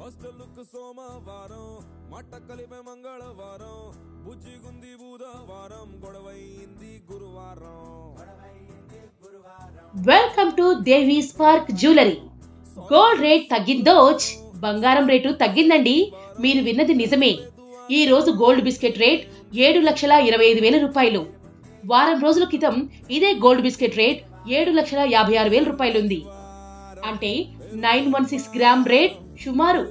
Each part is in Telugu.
ఫస్ట్ లుక్ సోమవారం మాట కలిపే మంగళవారం బుజ్జిగుంది బుధవారం గొడవైంది గురువారం. Welcome to Devi spark jewellery. Gold rate తగ్గిందోచ్, బంగారం రేటు తగ్గిందండి. మీరు విన్నది నిజమే. ఈ రోజు గోల్డ్ బిస్కెట్ రేట్ 7,25,000 రూపాయలు. వారం రోజుల క్రితం ఇదే గోల్డ్ బిస్కెట్ రేట్ 7,56,000 రూపాయలుంది. అంటే 916 గ్రామ్ రేట్ సుమారు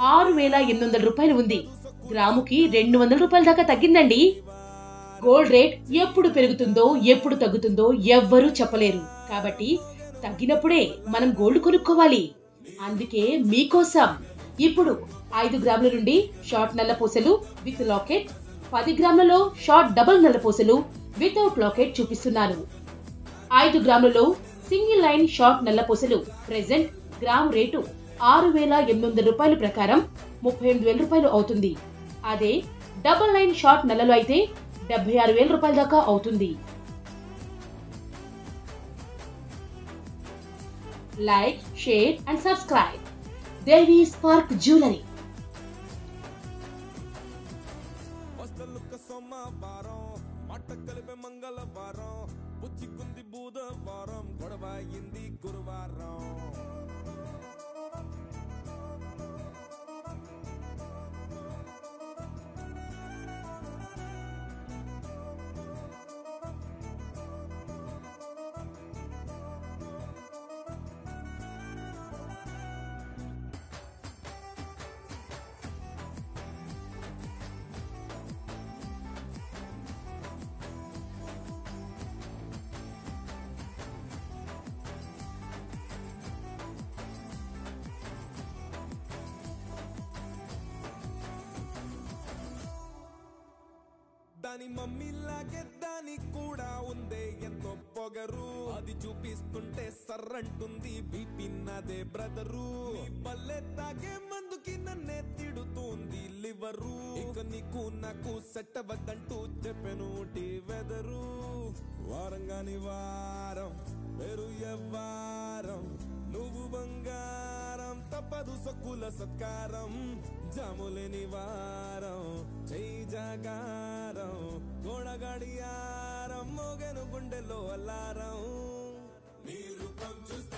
6,800 రూపాయలు ఉంది. గ్రాముకి 200 రూపాయల దాకా తగ్గిందండి. గోల్డ్ రేట్ ఎప్పుడు పెరుగుతుందో ఎప్పుడు తగ్గుతుందో ఎవ్వరూ చెప్పలేరు. కాబట్టి తగ్గినప్పుడే మనం గోల్డ్ కొనుక్కోవాలి. అందుకే మీకోసం ఇప్పుడు 5 గ్రాముల నుండి షార్ట్ నల్ల పూసలు విత్ లాకెట్, 10 గ్రాములలో షార్ట్ డబుల్ నల్ల పూసలు వితౌట్ లాకెట్ చూపిస్తున్నాను. 5 గ్రాములలో సింగిల్ లైన్ షార్ట్ నల్ల పూసలు ప్రెజెంట్ గ్రామ్ రేటు 6,800 రూపాయల ప్రకారం 38,000 రూపాయలు అవుతుంది. అదే డబుల్ లైన్ షార్ట్ నల్లలో అయితే 76,000 రూపాయల దాకా అవుతుంది. Like, share and subscribe Devi spark jewellery. First look సోమవారం మాట కలిపే మంగళవారం బుజ్జిగుంది బుధవారం గొడవైంది గురువారం. దాని మమ్మీ లాగే దాని కూడా ఉందే ఎంతో పొగరు. అది చూపిస్తుంటే సర్రంటుంది బీపీ నాదే బ్రదరు. పల్లె తాగే మందుకి నన్నే తిడుతుంది లివరు. ఇక నీకు నాకు సెట్ అవ్వద్దంటూ చెప్పెను వెదరు. వారంగాని వారం పేరు ఎవ్వారం నువ్వు బంగారం తప్పదు సక్కుల సత్కారం. జాములేని వారం చెయ్యి జాగారం గోడగడియారం మోగెను గుండెలో అల్లారం. నీ రూపం చూసి